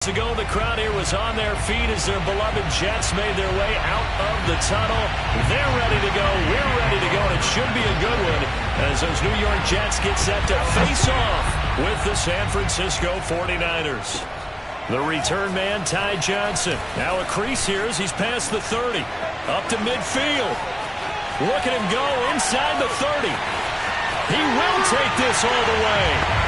Ago, the crowd here was on their feet as their beloved Jets made their way out of the tunnel. They're ready to go. We're ready to go, and it should be a good one as those New York Jets get set to face off with the San Francisco 49ers. The return man, Ty Johnson. Now a crease here as he's past the 30. Up to midfield. Look at him go inside the 30. He will take this all the way.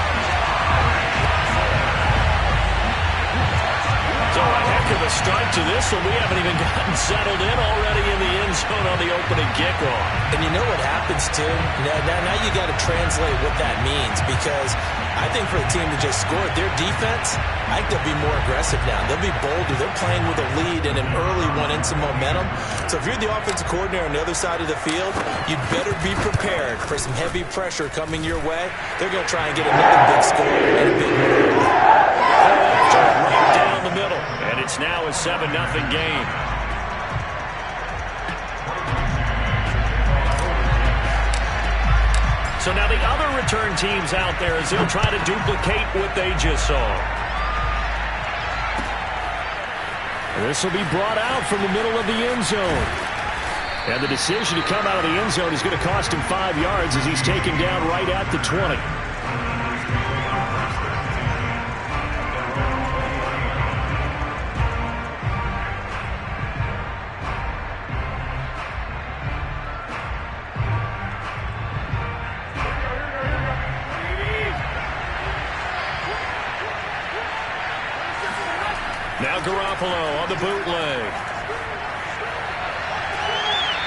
So a heck of a start to this one. We haven't even gotten settled in already in the end zone on the opening kickoff. And you know what happens, too? Now you got to translate what that means, because I think for the team to just score, their defense, I think they'll be more aggressive now. They'll be bolder. They're playing with a lead and an early one and some momentum. So if you're the offensive coordinator on the other side of the field, you'd better be prepared for some heavy pressure coming your way. They're going to try and get another big score and a big one early. Right down the middle, and it's now a 7-0 game. So now the other return teams out there as they'll try to duplicate what they just saw. This will be brought out from the middle of the end zone. And the decision to come out of the end zone is going to cost him 5 yards as he's taken down right at the 20. Now Garoppolo on the bootleg.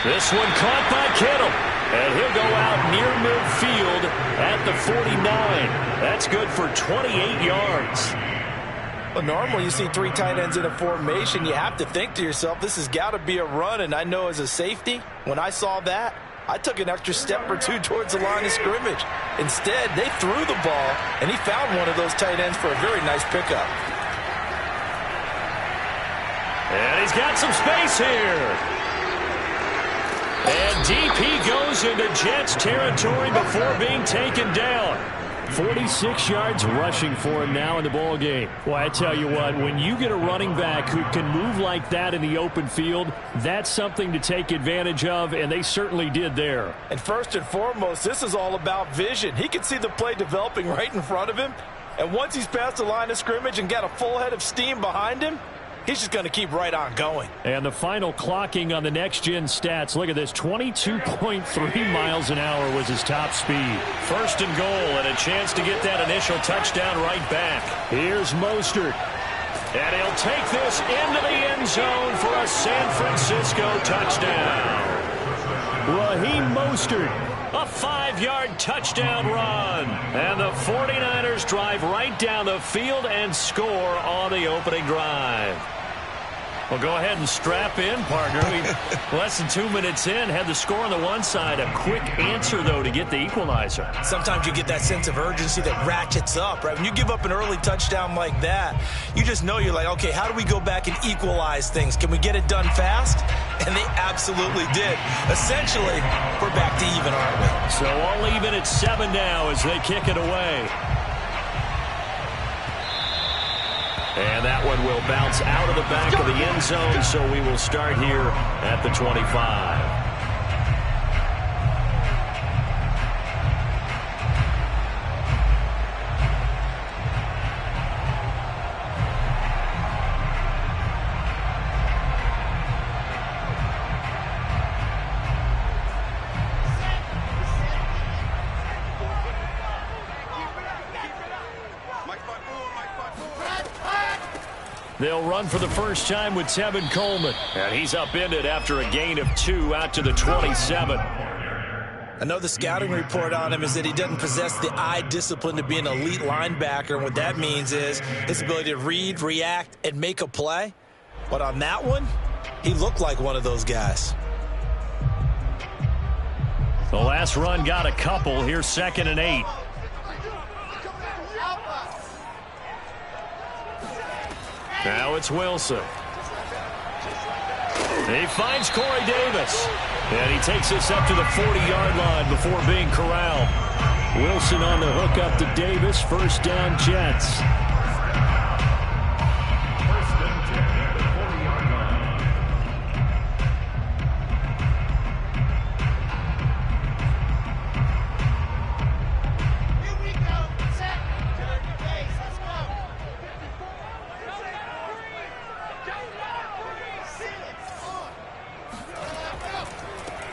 This one caught by Kittle. And he'll go out near midfield at the 49. That's good for 28 yards. Well, normally you see three tight ends in a formation. You have to think to yourself, this has got to be a run. And I know as a safety, when I saw that, I took an extra step or two towards the line of scrimmage. Instead, they threw the ball, and he found one of those tight ends for a very nice pickup. And he's got some space here. And deep he goes into Jets territory before being taken down. 46 yards rushing for him now in the ball game. Well, I tell you what, when you get a running back who can move like that in the open field, that's something to take advantage of, and they certainly did there. And first and foremost, this is all about vision. He can see the play developing right in front of him, and once he's past the line of scrimmage and got a full head of steam behind him, he's just going to keep right on going. And the final clocking on the next-gen stats. Look at this. 22.3 miles an hour was his top speed. First and goal and a chance to get that initial touchdown right back. Here's Mostert. And he'll take this into the end zone for a San Francisco touchdown. Raheem Mostert. A 5-yard touchdown run. And the 49ers drive right down the field and score on the opening drive. Well, go ahead and strap in, partner. Less than 2 minutes in, had the score on the one side. A quick answer, though, to get the equalizer. Sometimes you get that sense of urgency that ratchets up, right? When you give up an early touchdown like that, you just know you're like, okay, how do we go back and equalize things? Can we get it done fast? And they absolutely did. Essentially, we're back to even, aren't we? So all even at 7 now as they kick it away. And that one will bounce out of the back of the end zone, so we will start here at the 25. They'll run for the first time with Tevin Coleman. And he's upended after a gain of 2 out to the 27. I know the scouting report on him is that he doesn't possess the eye discipline to be an elite linebacker. And what that means is his ability to read, react, and make a play. But on that one, he looked like one of those guys. The last run got a couple. Here's 2nd and 8. Now it's Wilson. He finds Corey Davis. And he takes us up to the 40-yard line before being corralled. Wilson on the hook up to Davis. First down, Jets.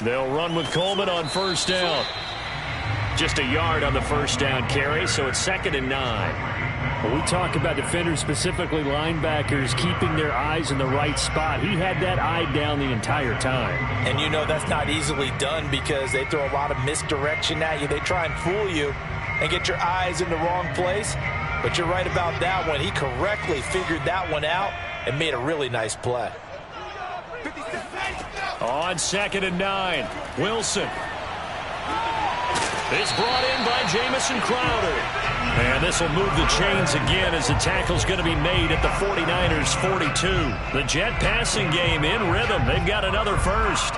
They'll run with Coleman on first down. Just a yard on the first down carry, so it's 2nd and 9. When we talk about defenders, specifically linebackers, keeping their eyes in the right spot, he had that eye down the entire time. And you know that's not easily done because they throw a lot of misdirection at you. They try and fool you and get your eyes in the wrong place. But you're right about that one. He correctly figured that one out and made a really nice play. On 2nd and 9, Wilson. It's brought in by Jamison Crowder. And this will move the chains again as the tackle's going to be made at the 49ers' 42. The Jet passing game in rhythm. They've got another first.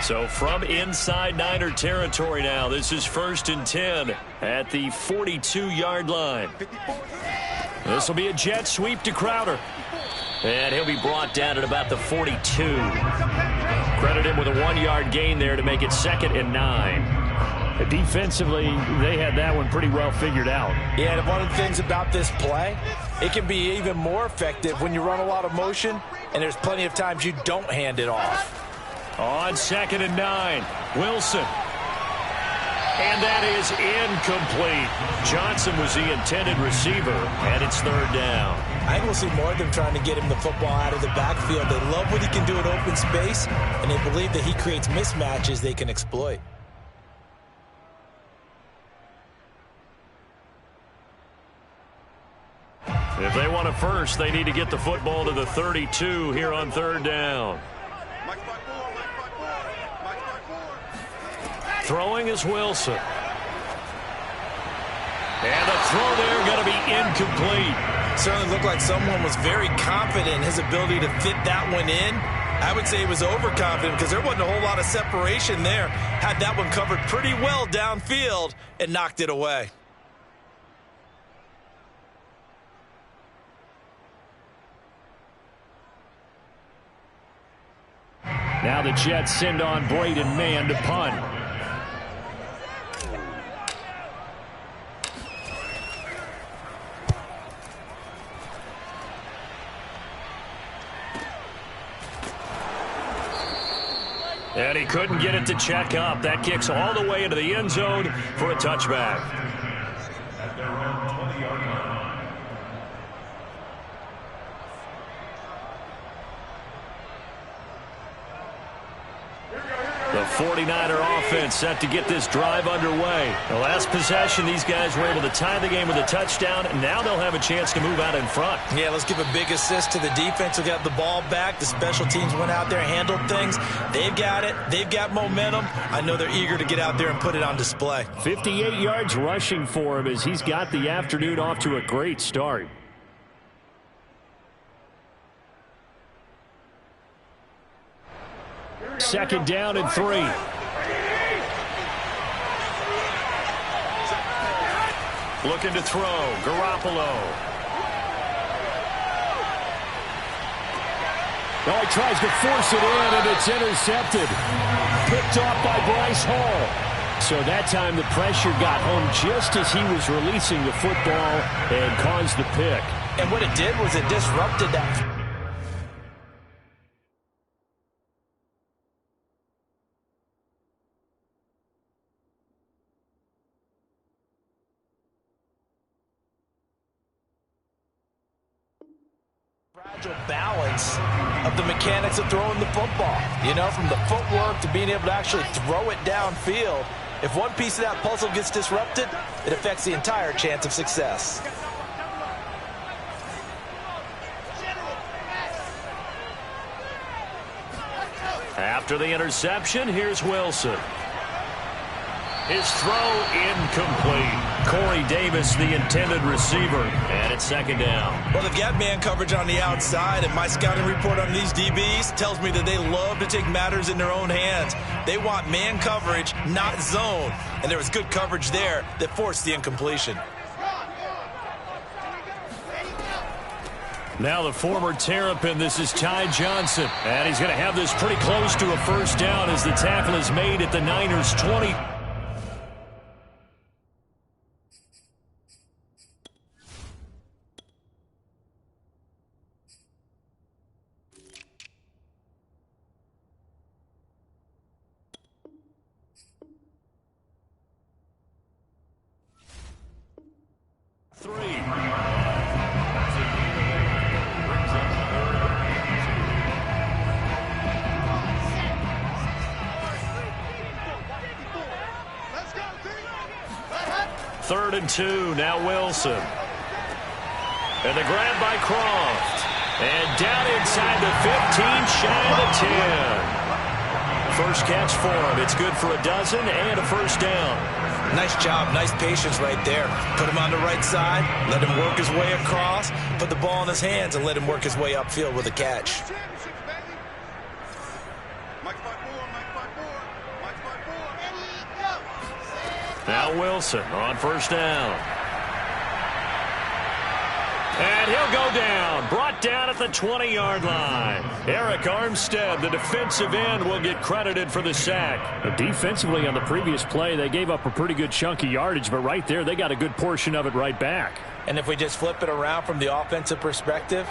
So from inside Niner territory now, this is 1st and 10 at the 42-yard line. This will be a jet sweep to Crowder. And he'll be brought down at about the 42. Credit him with a 1-yard gain there to make it 2nd and 9. Defensively, they had that one pretty well figured out. Yeah, and one of the things about this play, it can be even more effective when you run a lot of motion, and there's plenty of times you don't hand it off. On 2nd and 9, Wilson. And that is incomplete. Johnson was the intended receiver, and it's 3rd down. I think we'll see more of them trying to get him the football out of the backfield. They love what he can do in open space, and they believe that he creates mismatches they can exploit. If they want a first, they need to get the football to the 32 here on 3rd down. Throwing is Wilson. And the throw there going to be incomplete. Certainly looked like someone was very confident in his ability to fit that one in. I would say he was overconfident because there wasn't a whole lot of separation there. Had that one covered pretty well downfield and knocked it away. Now the Jets send on Braden Mann to punt. And he couldn't get it to check up. That kicks all the way into the end zone for a touchback. The 49er offense set to get this drive underway. The last possession, these guys were able to tie the game with a touchdown, and now they'll have a chance to move out in front. Yeah, let's give a big assist to the defense who got the ball back. The special teams went out there, handled things. They've got it. They've got momentum. I know they're eager to get out there and put it on display. 58 yards rushing for him as he's got the afternoon off to a great start. Second down and 3. Looking to throw. Garoppolo. Oh, he tries to force it in, and it's intercepted. Picked off by Bryce Hall. So that time the pressure got home just as he was releasing the football and caused the pick. And what it did was it disrupted that. Fragile balance of the mechanics of throwing the football. You know, from the footwork to being able to actually throw it downfield. If one piece of that puzzle gets disrupted, it affects the entire chance of success. After the interception, here's Wilson. His throw incomplete. Corey Davis, the intended receiver, and it's 2nd down. Well, they've got man coverage on the outside, and my scouting report on these DBs tells me that they love to take matters in their own hands. They want man coverage, not zone, and there was good coverage there that forced the incompletion. Now the former Terrapin, this is Ty Johnson, and he's going to have this pretty close to a first down as the tackle is made at the Niners' 20. 3rd and 2. Now Wilson. And the grab by Croft. And down inside the 15, shy of the 10. First catch for him. It's good for a dozen and a first down. Nice job. Nice patience right there. Put him on the right side. Let him work his way across. Put the ball in his hands and let him work his way upfield with a catch. Now Wilson on first down. And he'll go down. Brought down at the 20-yard line. Eric Armstead, the defensive end, will get credited for the sack. Defensively on the previous play, they gave up a pretty good chunk of yardage, but right there, they got a good portion of it right back. And if we just flip it around from the offensive perspective,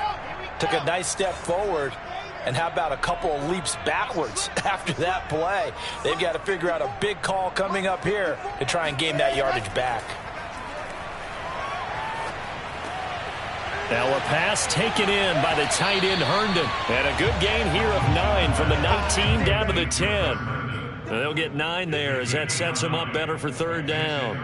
took a nice step forward, and how about a couple of leaps backwards after that play? They've got to figure out a big call coming up here to try and gain that yardage back. Now a pass taken in by the tight end Herndon. And a good gain here of 9 from the 19 down to the 10. They'll get 9 there as that sets them up better for 3rd down.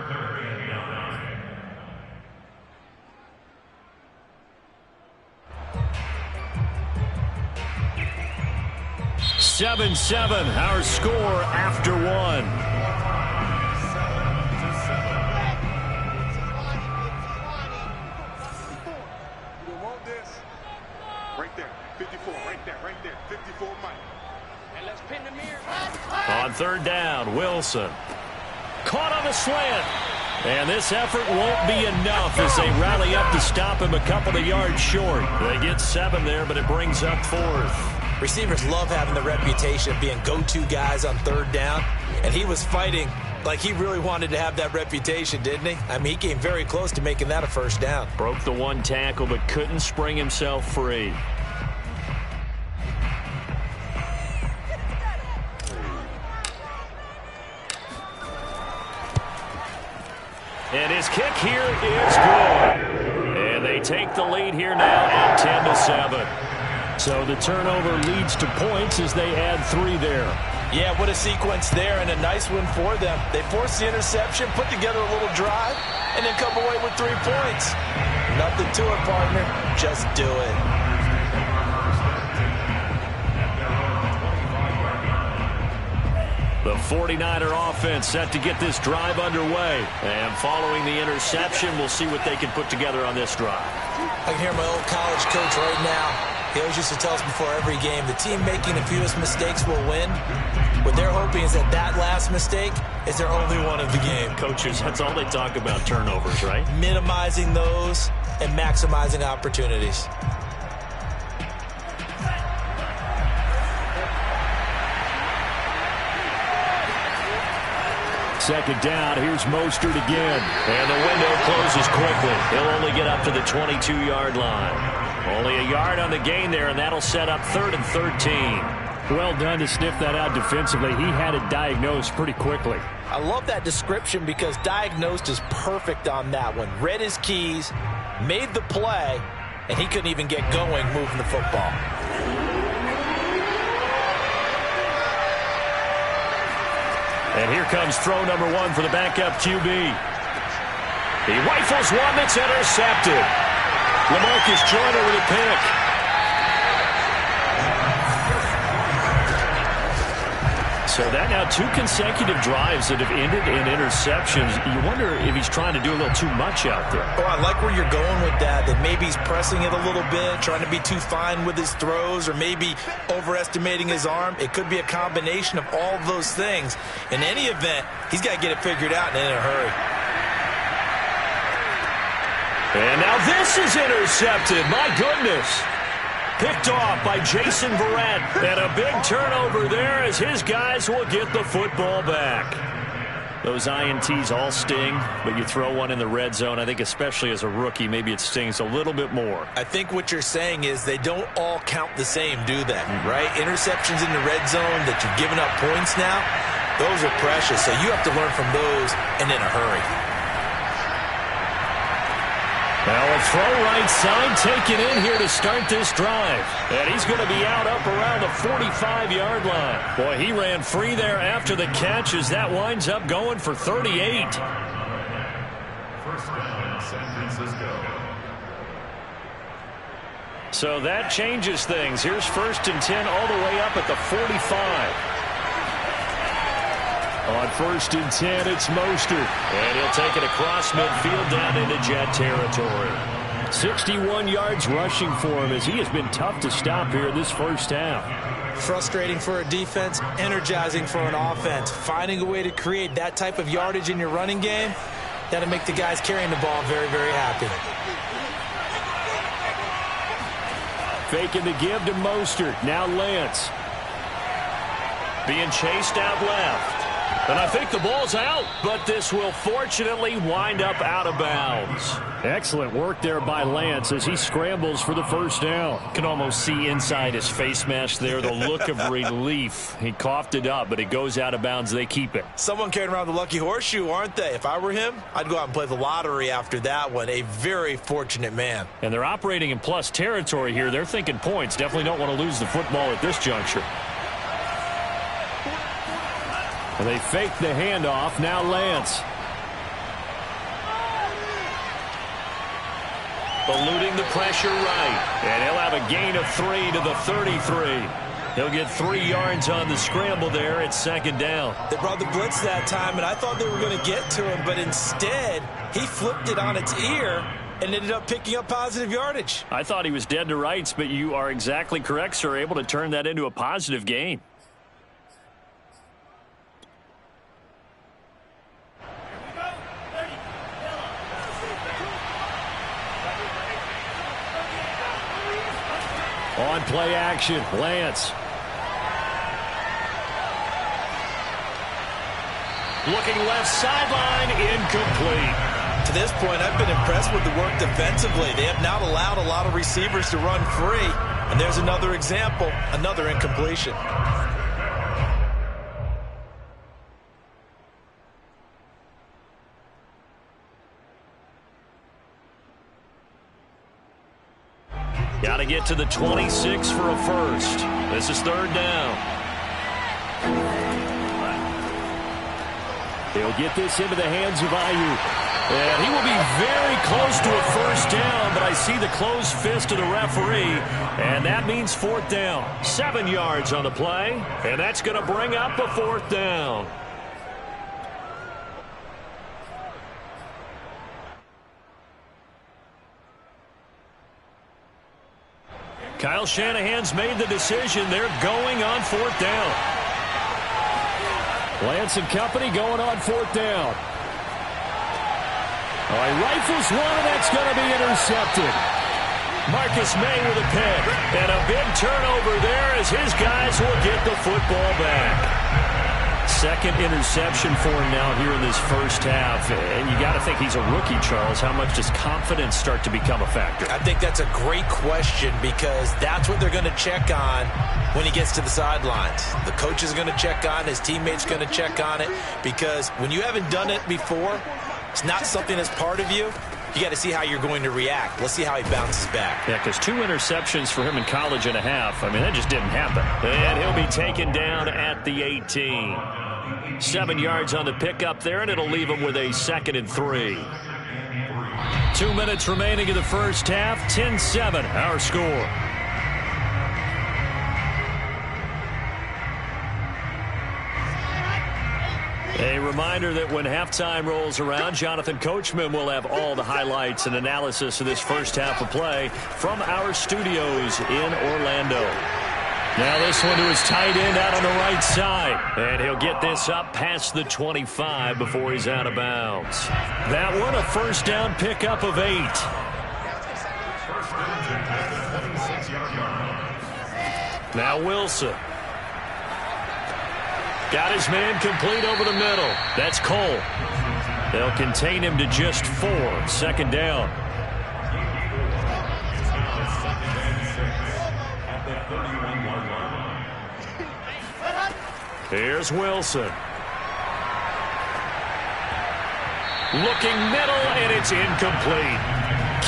7-7, our score after 1. On 3rd down, Wilson. Caught on the slant. And this effort won't be enough as they rally up to stop him a couple of yards short. They get 7 there, but it brings up 4th. Receivers love having the reputation of being go-to guys on 3rd down. And he was fighting like he really wanted to have that reputation, didn't he? I mean, he came very close to making that a first down. Broke the 1 tackle, but couldn't spring himself free. And his kick here is good. And they take the lead here now at 10-7. So the turnover leads to points as they add 3 there. Yeah, what a sequence there, and a nice one for them. They forced the interception, put together a little drive, and then come away with 3 points. Nothing to it, partner. Just do it. The 49er offense set to get this drive underway. And following the interception, we'll see what they can put together on this drive. I can hear my old college coach right now. He always used to tell us before every game, the team making the fewest mistakes will win. What they're hoping is that that last mistake is their only one of the game. Coaches, that's all they talk about, turnovers, right? Minimizing those and maximizing opportunities. Second down, here's Mostert again. And the window closes quickly. He'll only get up to the 22-yard line. Only a yard on the gain there, and that'll set up 3rd and 13. Well done to sniff that out defensively. He had it diagnosed pretty quickly. I love that description because diagnosed is perfect on that one. Read his keys, made the play, and he couldn't even get going moving the football. And here comes throw number 1 for the backup QB. He rifles one that's intercepted. LaMarcus Joyner with a pick. So that now 2 consecutive drives that have ended in interceptions. You wonder if he's trying to do a little too much out there. Oh, I like where you're going with that maybe he's pressing it a little bit, trying to be too fine with his throws, or maybe overestimating his arm. It could be a combination of all of those things. In any event, he's got to get it figured out and in a hurry. And now this is intercepted. My goodness. Picked off by Jason Verrett. And a big turnover there as his guys will get the football back. Those INTs all sting, but you throw one in the red zone, I think especially as a rookie, maybe it stings a little bit more. I think what you're saying is they don't all count the same, do they? Right? Interceptions in the red zone that you've given up points now, those are precious. So you have to learn from those and in a hurry. Now a throw right side taken in here to start this drive. And he's going to be out up around the 45-yard line. Boy, he ran free there after the catch as that winds up going for 38. First down, San Francisco. So that changes things. Here's 1st and 10 all the way up at the 45. On 1st and 10, it's Mostert. And he'll take it across midfield down into Jet territory. 61 yards rushing for him as he has been tough to stop here this first half. Frustrating for a defense, energizing for an offense. Finding a way to create that type of yardage in your running game, that'll make the guys carrying the ball very, very happy. Faking the give to Mostert. Now Lance. Being chased out left. And I think the ball's out, but this will fortunately wind up out of bounds. Excellent work there by Lance as he scrambles for the first down. Can almost see inside his face mask there the look of relief. He coughed it up, but it goes out of bounds. They keep it. Someone carrying around the lucky horseshoe, aren't they? If I were him, I'd go out and play the lottery after that one. A very fortunate man. And they're operating in plus territory here. They're thinking points. Definitely don't want to lose the football at this juncture. And they fake the handoff. Now Lance. Eluding the pressure right. And he'll have a gain of 3 to the 33. He'll get 3 yards on the scramble there at 2nd down. They brought the blitz that time, and I thought they were going to get to him, but instead he flipped it on its ear and ended up picking up positive yardage. I thought he was dead to rights, but you are exactly correct, sir. Able to turn that into a positive gain. On play action, Lance. Looking left sideline, incomplete. To this point, I've been impressed with the work defensively. They have not allowed a lot of receivers to run free. And there's another example, another incompletion. Got to get to the 26 for a first. This is 3rd down. They'll get this into the hands of Ayuk. And he will be very close to a first down, but I see the closed fist of the referee, and that means 4th down. 7 yards on the play, and that's going to bring up a 4th down. Kyle Shanahan's made the decision. They're going on 4th down. Lance and company going on 4th down. Oh, he rifles one, and that's going to be intercepted. Marcus May with a pick. And a big turnover there as his guys will get the football back. 2nd interception for him now here in this first half. And you got to think he's a rookie, Charles. How much does confidence start to become a factor? I think that's a great question because that's what they're going to check on when he gets to the sidelines. The coach is going to check on, his teammates going to check on it, because when you haven't done it before, it's not something that's part of you. You got to see how you're going to react. Let's see how he bounces back. Yeah, because 2 interceptions for him in college and a half. I mean, that just didn't happen. And he'll be taken down at the 18. 7 yards on the pickup there, and it'll leave him with a 2nd and 3. 2 minutes remaining in the first half. 10-7, our score. A reminder that when halftime rolls around, Jonathan Coachman will have all the highlights and analysis of this first half of play from our studios in Orlando. Now this one to his tight end out on the right side. And he'll get this up past the 25 before he's out of bounds. That one a first down pickup of 8. Now Wilson. Got his man complete over the middle. That's Cole. They'll contain him to just 4. 2nd down. Here's Wilson. Looking middle, and it's incomplete.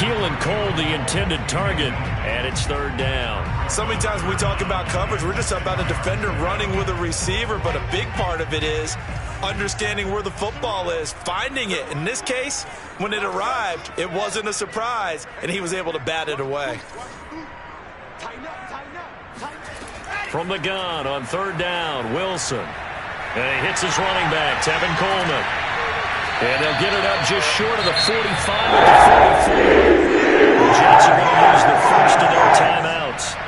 Keelan Cole the intended target, and it's third down. So many times when we talk about coverage, we're just about a defender running with a receiver, but a big part of it is understanding where the football is, finding it. In this case, when it arrived, it wasn't a surprise, and he was able to bat it away. From the gun on third down, Wilson. And he hits his running back, Tevin Coleman. And they'll get it up just short of the 45 at the 44. The Jets are going to use the first of their timeouts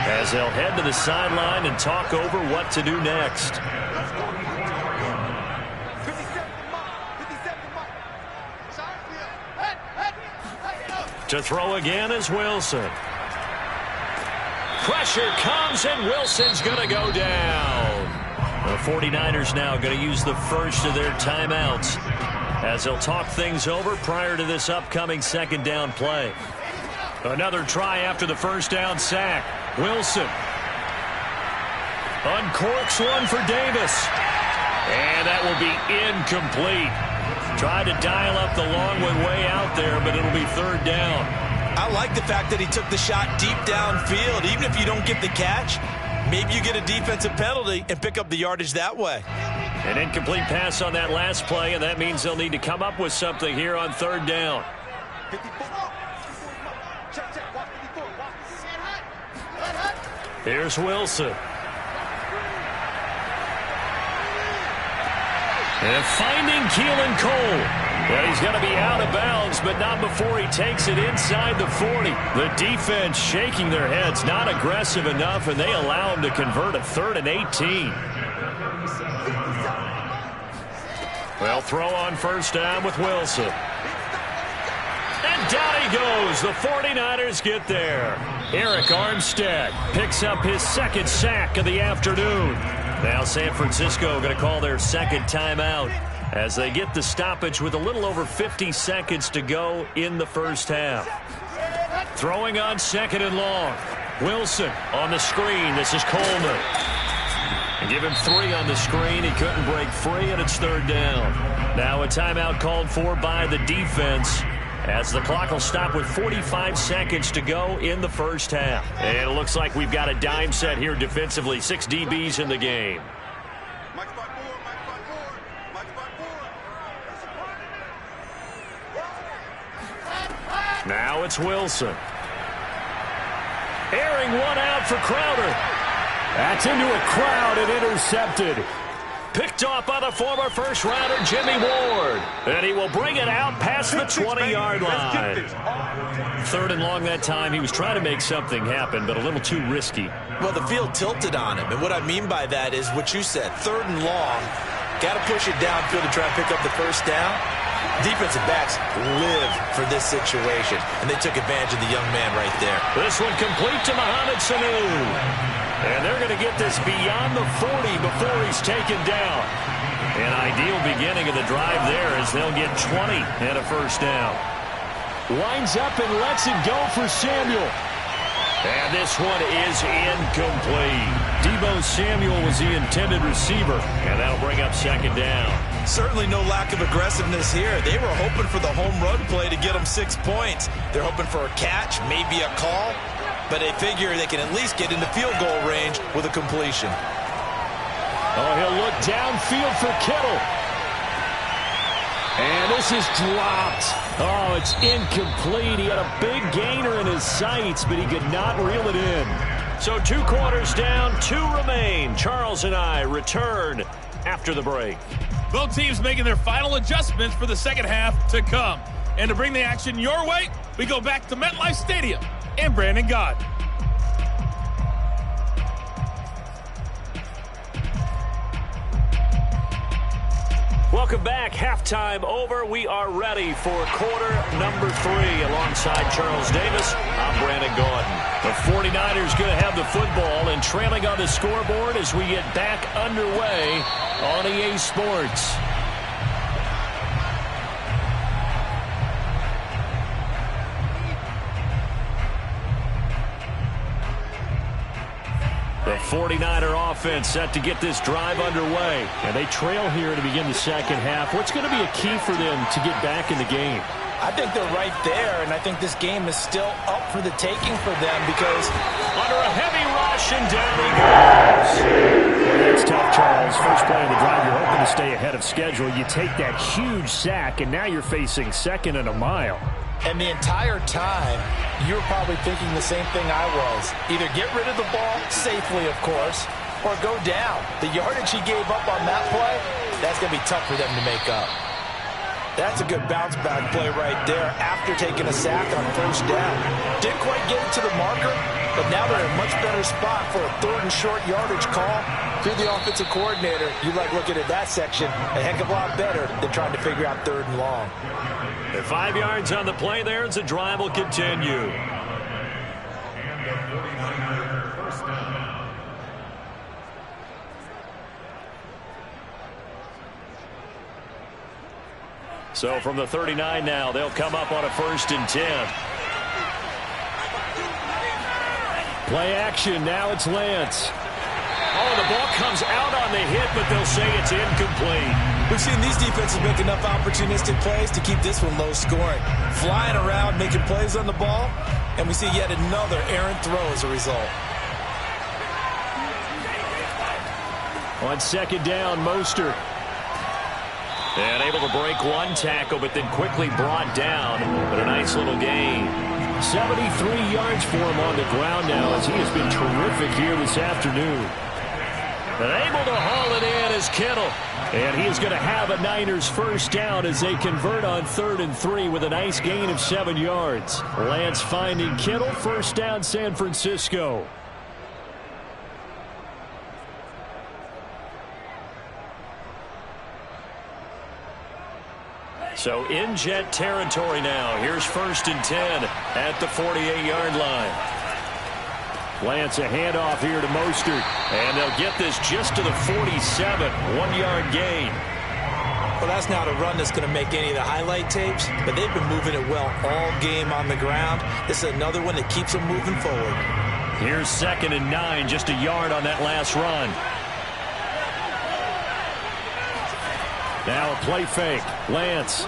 as they'll head to the sideline and talk over what to do next. To throw again is Wilson. Pressure comes, and Wilson's going to go down. The 49ers now going to use the first of their timeouts as they'll talk things over prior to this upcoming second down play. Another try after the first down sack. Wilson uncorks one for Davis. And that will be incomplete. Tried to dial up the long way out there, but it'll be third down. I like the fact that he took the shot deep downfield. Even if you don't get the catch, maybe you get a defensive penalty and pick up the yardage that way. An incomplete pass on that last play, and that means they'll need to come up with something here on third down. Here's Wilson. And finding Keelan Cole. Well, he's going to be out of bounds, but not before he takes it inside the 40. The defense shaking their heads, not aggressive enough, and they allow him to convert a 3rd and 18. Well, throw on first down with Wilson. And down he goes. The 49ers get there. Eric Armstead picks up his second sack of the afternoon. Now San Francisco going to call their second timeout as they get the stoppage with a little over 50 seconds to go in the first half. Throwing on second and long. Wilson on the screen. This is Coleman. And give him 3 on the screen. He couldn't break free, and it's third down. Now a timeout called for by the defense as the clock will stop with 45 seconds to go in the first half. And it looks like we've got a dime set here defensively. 6 DBs in the game. Now it's Wilson. Airing one out for Crowder. That's into a crowd and intercepted. Picked off by the former first-rounder Jimmy Ward. And he will bring it out past the 20-yard line. 3rd and long that time. He was trying to make something happen, but a little too risky. Well, the field tilted on him. And what I mean by that is what you said. 3rd and long. Got to push it downfield to try and pick up the first down. Defensive backs live for this situation, and they took advantage of the young man right there. This one complete to Mohamed Sanu. And they're going to get this beyond the 40 before he's taken down. An ideal beginning of the drive there as they'll get 20 and a first down. Winds up and lets it go for Samuel. And this one is incomplete. Deebo Samuel was the intended receiver, and that'll bring up second down. Certainly no lack of aggressiveness here. They were hoping for the home run play to get them 6 points. They're hoping for a catch, maybe a call, but they figure they can at least get into field goal range with a completion. Oh, he'll look downfield for Kittle. And this is dropped. Oh, it's incomplete. He had a big gainer in his sights, but he could not reel it in. So 2 quarters down, 2 remain. Charles and I return after the break. Both teams making their final adjustments for the second half to come. And to bring the action your way, we go back to MetLife Stadium and Brandon Gott. Welcome back. Halftime over. We are ready for quarter number 3. Alongside Charles Davis, I'm Brandon Gaudin. The 49ers going to have the football and trailing on the scoreboard as we get back underway on EA Sports. The 49er offense set to get this drive underway. And they trail here to begin the second half. What's going to be a key for them to get back in the game? I think they're right there, and I think this game is still up for the taking for them because under a heavy rush, and down he goes. Well, that's tough, Charles. First play of the drive, you're hoping to stay ahead of schedule. You take that huge sack, and now you're facing second and a mile. And the entire time, you're probably thinking the same thing I was. Either get rid of the ball, safely of course, or go down. The yardage he gave up on that play, that's going to be tough for them to make up. That's a good bounce-back play right there after taking a sack on first down. Didn't quite get it to the marker, but now they're in a much better spot for a third and short yardage call. If you're the offensive coordinator, you like looking at that section a heck of a lot better than trying to figure out third and long. The 5 yards on the play there as the drive will continue. And the 49er first down. So from the 39 now, they'll come up on a 1st and 10. Play action, now it's Lance. Oh, the ball comes out on the hit, but they'll say it's incomplete. We've seen these defenses make enough opportunistic plays to keep this one low scoring. Flying around, making plays on the ball, and we see yet another errant throw as a result. On 2nd down, Mostert. And able to break one tackle, but then quickly brought down. But a nice little gain. 73 yards for him on the ground now as he has been terrific here this afternoon. And able to haul it in is Kittle. And he is going to have a Niners first down as they convert on 3rd and 3 with a nice gain of 7 yards. Lance finding Kittle, first down San Francisco. So in Jet territory now. Here's 1st and 10 at the 48-yard line. Lance a handoff here to Mostert. And they'll get this just to the 47. 1-yard gain. Well, that's not a run that's going to make any of the highlight tapes, but they've been moving it well all game on the ground. This is another one that keeps them moving forward. Here's 2nd and 9, just a yard on that last run. Now a play fake. Lance.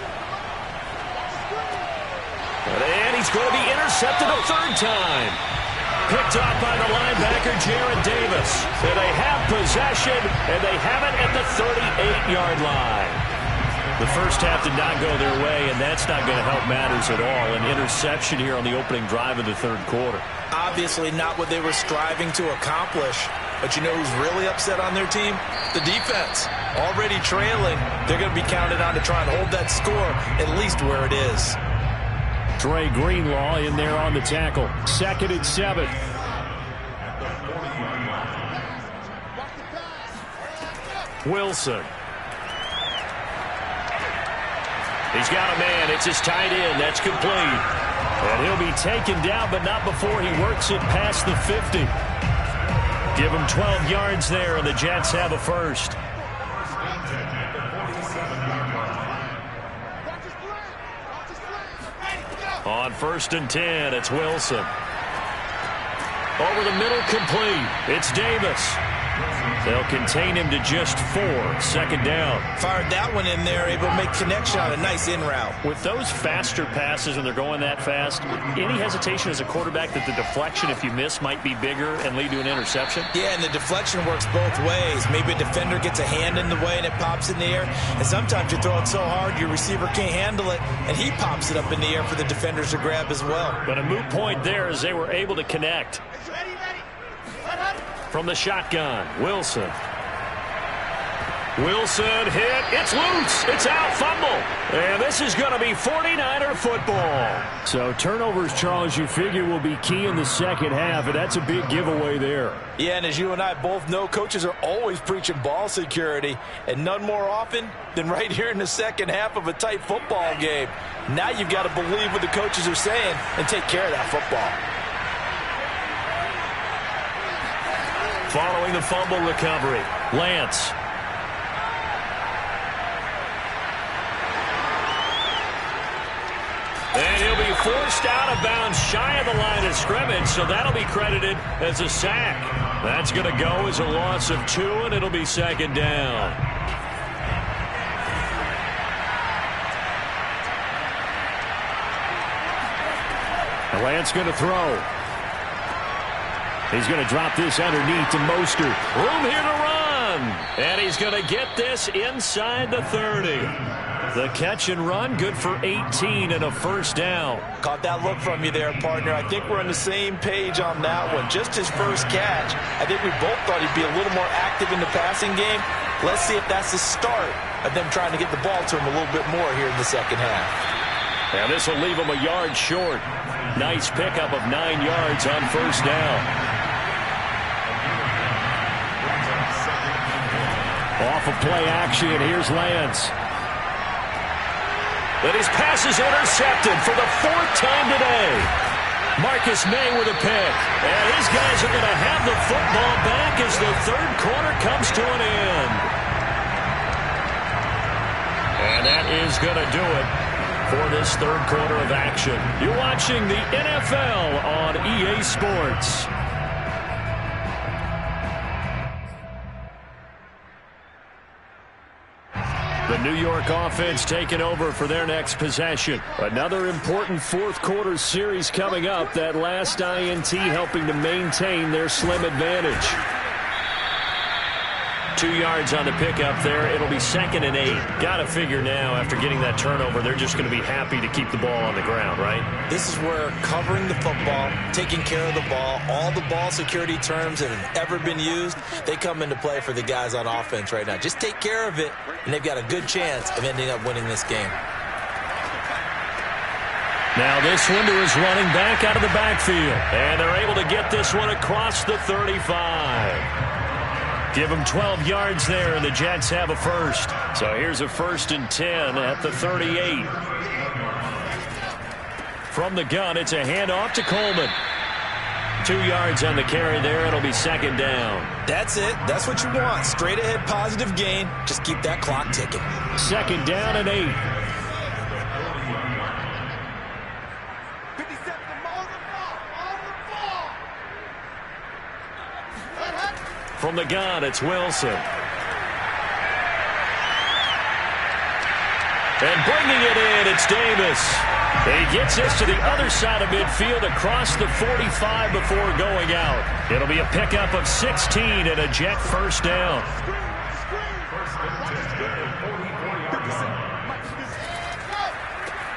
And he's going to be intercepted a 3rd time. Picked off by the linebacker, Jarrad Davis. And they have possession, and they have it at the 38-yard line. The first half did not go their way, and that's not going to help matters at all. An interception here on the opening drive of the 3rd quarter. Obviously not what they were striving to accomplish. But you know who's really upset on their team? The defense. Already trailing. They're going to be counted on to try and hold that score at least where it is. Dre Greenlaw in there on the tackle. 2nd and 7. Wilson. He's got a man. It's his tight end. That's complete. And he'll be taken down, but not before he works it past the 50. Give him 12 yards there, and the Jets have a first. On 1st and 10, it's Wilson. Over the middle, complete. It's Davis. They'll contain him to just 4. 2nd down. Fired that one in there, able to make connection on a nice in route. With those faster passes and they're going that fast, any hesitation as a quarterback that the deflection, if you miss, might be bigger and lead to an interception? Yeah, and the deflection works both ways. Maybe a defender gets a hand in the way and it pops in the air. And sometimes you throw it so hard your receiver can't handle it, and he pops it up in the air for the defenders to grab as well. But a moot point there as they were able to connect. From the shotgun, Wilson. Wilson hit. It's loose. It's out. Fumble. And this is going to be 49er football. So turnovers, Charles, you figure will be key in the second half, and that's a big giveaway there. Yeah, and as you and I both know, coaches are always preaching ball security, and none more often than right here in the second half of a tight football game. Now you've got to believe what the coaches are saying and take care of that football. Following the fumble recovery, Lance. And he'll be forced out of bounds shy of the line of scrimmage, so that'll be credited as a sack. That's going to go as a loss of 2, and it'll be 2nd down. And Lance going to throw. He's going to drop this underneath to Mostert. Room here to run. And he's going to get this inside the 30. The catch and run, good for 18 and a first down. Caught that look from you there, partner. I think we're on the same page on that one. Just his first catch. I think we both thought he'd be a little more active in the passing game. Let's see if that's the start of them trying to get the ball to him a little bit more here in the second half. And this will leave him a yard short. Nice pickup of 9 yards on first down. Off of play action, here's Lance. But his pass is intercepted for the 4th time today. Marcus May with a pick. And his guys are going to have the football back as the 3rd quarter comes to an end. And that is going to do it for this 3rd quarter of action. You're watching the NFL on EA Sports. The New York offense taking over for their next possession. Another important 4th quarter series coming up. That last INT helping to maintain their slim advantage. 2 yards on the pickup there. It'll be 2nd and 8. Got to figure now after getting that turnover, they're just going to be happy to keep the ball on the ground, right? This is where covering the football, taking care of the ball, all the ball security terms that have ever been used, they come into play for the guys on offense right now. Just take care of it, and they've got a good chance of ending up winning this game. Now this one to his running back out of the backfield. And they're able to get this one across the 35. Give them 12 yards there, and the Jets have a first. So here's a 1st and 10 at the 38. From the gun, it's a handoff to Coleman. 2 yards on the carry there. It'll be 2nd down. That's it. That's what you want. Straight ahead, positive gain. Just keep that clock ticking. 2nd down and 8. From the gun, it's Wilson. And bringing it in, it's Davis. He gets this to the other side of midfield across the 45 before going out. It'll be a pickup of 16 and a Jet first down.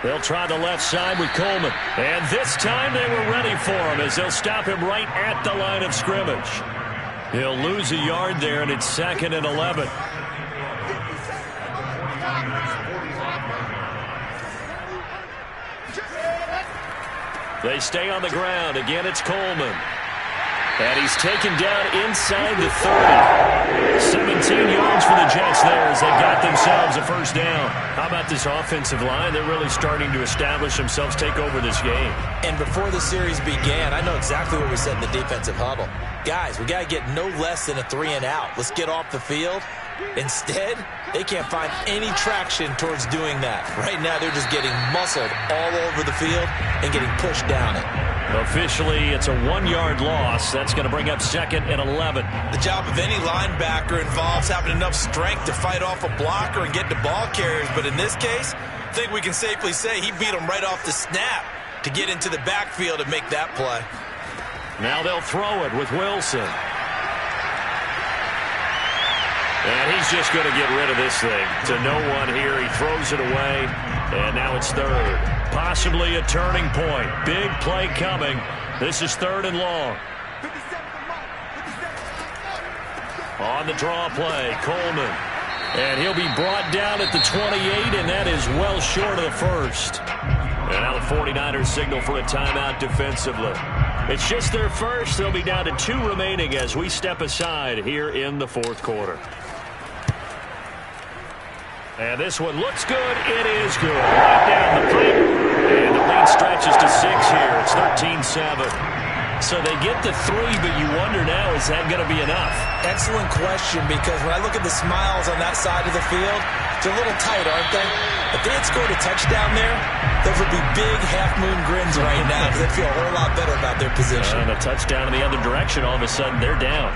They'll try the left side with Coleman. And this time they were ready for him as they'll stop him right at the line of scrimmage. He'll lose a yard there, and it's 2nd and 11. They stay on the ground. Again, it's Coleman. And he's taken down inside the 30. 17 yards for the Jets there as they got themselves a first down. How about this offensive line? They're really starting to establish themselves, take over this game. And before the series began, I know exactly what we said in the defensive huddle. Guys, we got to get no less than a 3 and out. Let's get off the field. Instead, they can't find any traction towards doing that. Right now, they're just getting muscled all over the field and getting pushed down it. Officially, it's a 1-yard loss. That's going to bring up 2nd and 11. The job of any linebacker involves having enough strength to fight off a blocker and get to ball carriers. But in this case, I think we can safely say he beat him right off the snap to get into the backfield and make that play. Now they'll throw it with Wilson. And he's just going to get rid of this thing to no one here. He throws it away, and now it's 3rd. Possibly a turning point. Big play coming. This is 3rd and long. On the draw play, Coleman. And he'll be brought down at the 28, and that is well short of the first. And now the 49ers signal for a timeout defensively. It's just their first. They'll be down to 2 remaining as we step aside here in the 4th quarter. And this one looks good. It is good. Right down the pipe. And the lead stretches to 6 here. It's 13-7. So they get the 3, but you wonder now, is that going to be enough? Excellent question, because when I look at the smiles on that side of the field, they're a little tight, aren't they? If they had scored a touchdown there, those would be big half-moon grins right now because they'd feel a whole lot better about their position. And a touchdown in the other direction, all of a sudden they're down.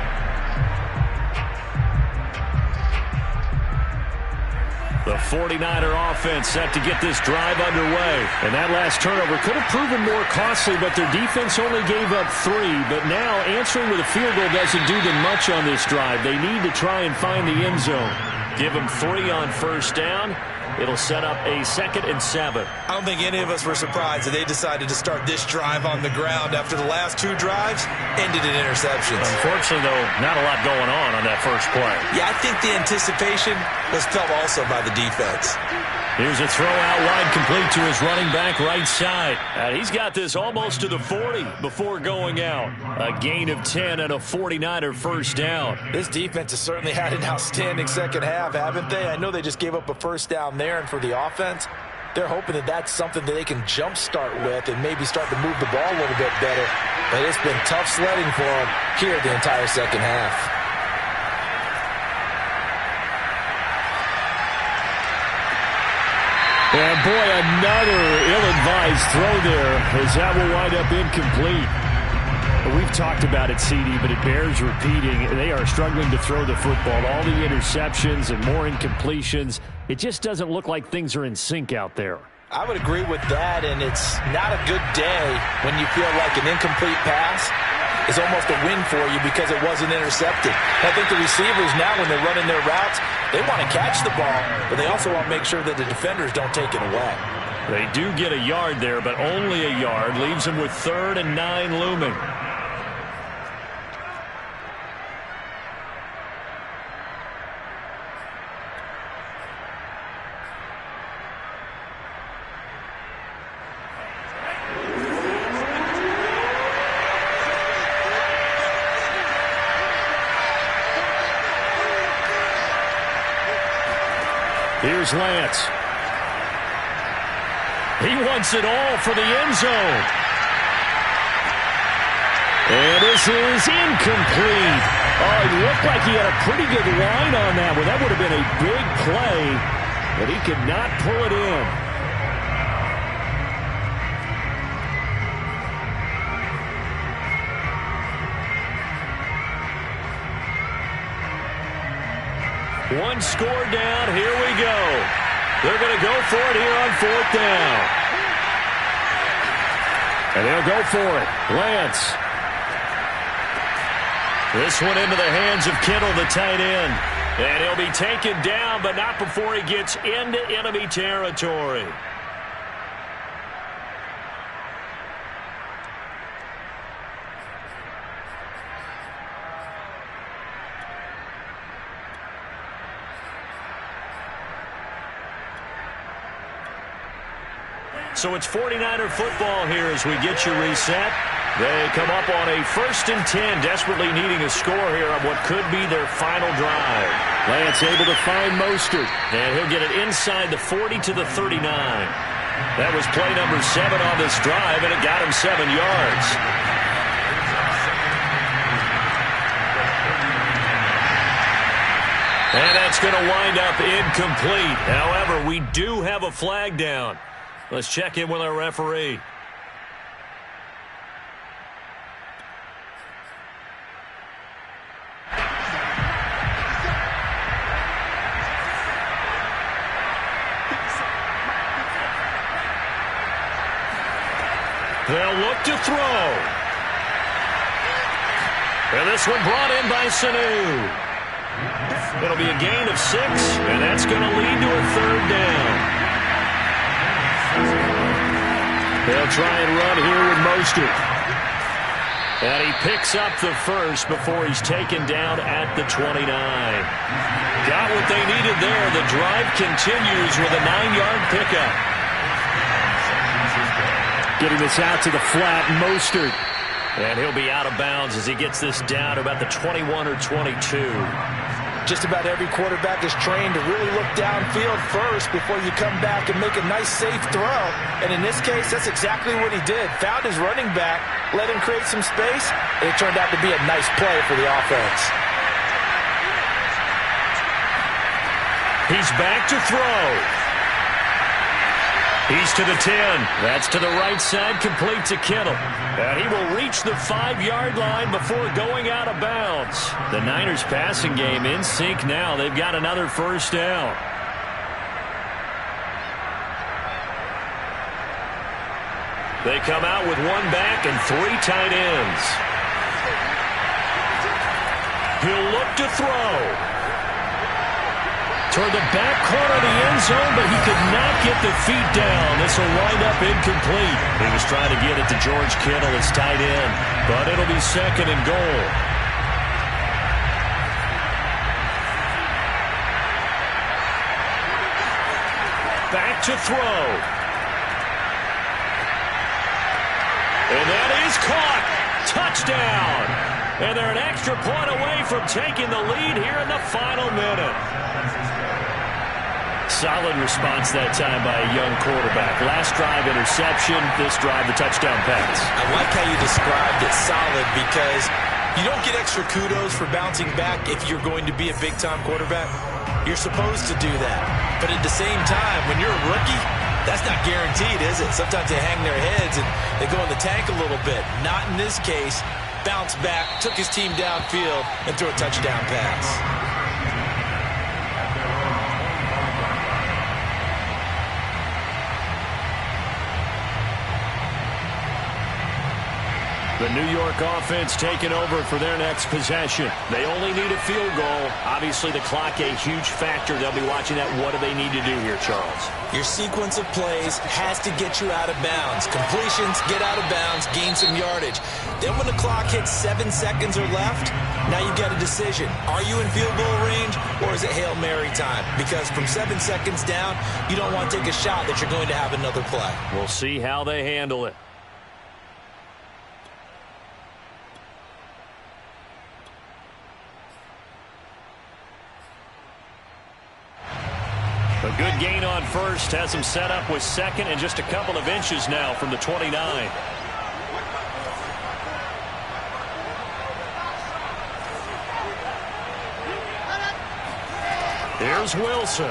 The 49er offense set to get this drive underway. And that last turnover could have proven more costly, but their defense only gave up 3. But now answering with a field goal doesn't do them much on this drive. They need to try and find the end zone. Give them 3 on first down. It'll set up a 2nd and 7. I don't think any of us were surprised that they decided to start this drive on the ground after the last 2 drives ended in interceptions. Unfortunately, though, not a lot going on that first play. Yeah, I think the anticipation was felt also by the defense. Here's a throw out wide, complete to his running back right side. And he's got this almost to the 40 before going out. A gain of 10 and a 49er first down. This defense has certainly had an outstanding second half, haven't they? I know they just gave up a first down there, and for the offense, they're hoping that that's something that they can jumpstart with and maybe start to move the ball a little bit better. But it's been tough sledding for them here the entire second half. And boy, another ill-advised throw there as that will wind up incomplete. We've talked about it, CD, but it bears repeating. They are struggling to throw the football. All the interceptions and more incompletions. It just doesn't look like things are in sync out there. I would agree with that, and it's not a good day when you feel like an incomplete pass is almost a win for you because it wasn't intercepted. I think the receivers now, when they're running their routes, they want to catch the ball, but they also want to make sure that the defenders don't take it away. They do get a yard there, but only a yard. Leaves them with 3rd and 9 looming. Here's Lance. He wants it all for the end zone. And this is incomplete. Oh, it looked like he had a pretty good line on that one. That would have been a big play, but he could not pull it in. One score down. Here we go. They're going to go for it here on 4th down. And they'll go for it. Lance. This one into the hands of Kittle, the tight end. And he'll be taken down, but not before he gets into enemy territory. So it's 49er football here as we get you reset. They come up on a 1st and 10, desperately needing a score here on what could be their final drive. Lance able to find Mostert. And he'll get it inside the 40 to the 39. That was play number 7 on this drive, and it got him 7 yards. And that's going to wind up incomplete. However, we do have a flag down. Let's check in with our referee. They'll look to throw. And this one brought in by Sanu. It'll be a gain of 6, and that's going to lead to a 3rd down. They'll try and run here with Mostert. And he picks up the first before he's taken down at the 29. Got what they needed there. The drive continues with a 9-yard pickup. Getting this out to the flat, Mostert. And he'll be out of bounds as he gets this down to about the 21 or 22. Just about every quarterback is trained to really look downfield first before you come back and make a nice, safe throw. And in this case, that's exactly what he did. Found his running back, let him create some space, and it turned out to be a nice play for the offense. He's back to throw. He's to the 10. That's to the right side, complete to Kittle. And he will reach the 5-yard line before going out of bounds. The Niners passing game in sync now. They've got another first down. They come out with one back and 3 tight ends. He'll look to throw. Toward the back corner of the end zone, but he could not get the feet down. This will wind up incomplete. He was trying to get it to George Kittle, his tight end, but it'll be 2nd and goal. Back to throw. And that is caught. Touchdown. And they're an extra point away from taking the lead here in the final minute. Solid response that time by a young quarterback. Last drive, interception. This drive, the touchdown pass. I like how you described it, solid, because you don't get extra kudos for bouncing back if you're going to be a big-time quarterback. You're supposed to do that. But at the same time, when you're a rookie, that's not guaranteed, is it? Sometimes they hang their heads and they go in the tank a little bit. Not in this case. Bounced back, took his team downfield, and threw a touchdown pass. The New York offense taking over for their next possession. They only need a field goal. Obviously, the clock a huge factor. They'll be watching that. What do they need to do here, Charles? Your sequence of plays has to get you out of bounds. Completions, get out of bounds, gain some yardage. Then when the clock hits 7 seconds or left, now you've got a decision. Are you in field goal range, or is it Hail Mary time? Because from 7 seconds down, you don't want to take a shot that you're going to have another play. We'll see how they handle it. A good gain on first has him set up with 2nd and just a couple of inches now from the 29. Here's Wilson.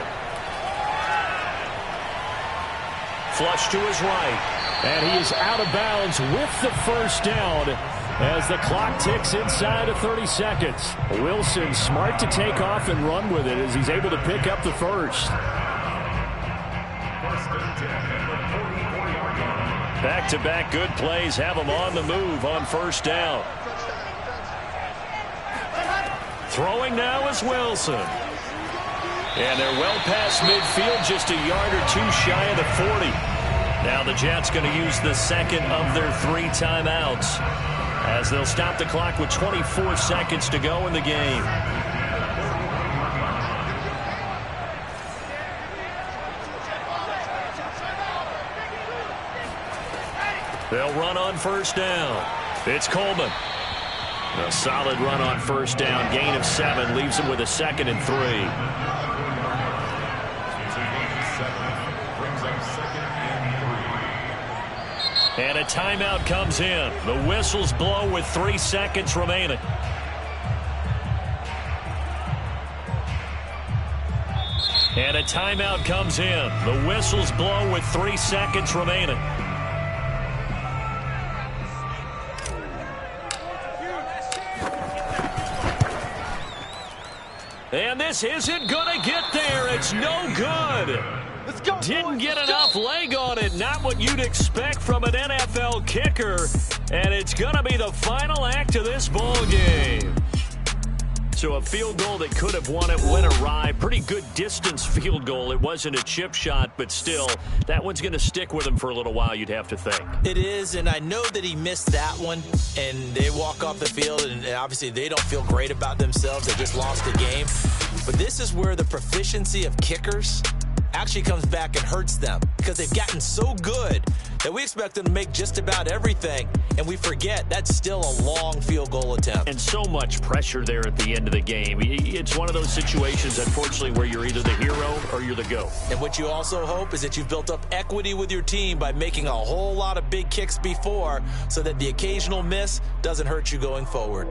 Flush to his right. And he is out of bounds with the first down as the clock ticks inside of 30 seconds. Wilson smart to take off and run with it as he's able to pick up the first. Back-to-back good plays have him on the move on first down. Throwing now is Wilson. And they're well past midfield, just a yard or two shy of the 40. Now the Jets going to use the 2nd of their 3 timeouts as they'll stop the clock with 24 seconds to go in the game. They'll run on first down. It's Coleman. A solid run on first down. Gain of 7 leaves him with a 2nd and 3. And a timeout comes in. The whistles blow with 3 seconds remaining. And a timeout comes in. The whistles blow with 3 seconds remaining. And this isn't going to get there. It's no good. Let's go. Didn't get enough leg on it. Not what you'd expect from an NFL kicker. And it's going to be the final act of this ball game. So a field goal that could have won it went awry. Pretty good distance field goal. It wasn't a chip shot, but still, that one's going to stick with him for a little while, you'd have to think. It is, and I know that he missed that one, and they walk off the field, and obviously they don't feel great about themselves. They just lost the game. But this is where the proficiency of kickers actually comes back and hurts them because they've gotten so good that we expect them to make just about everything, and we forget that's still a long field goal attempt. And so much pressure there at the end of the game. It's one of those situations, unfortunately, where you're either the hero or you're the GOAT. And what you also hope is that you've built up equity with your team by making a whole lot of big kicks before so that the occasional miss doesn't hurt you going forward.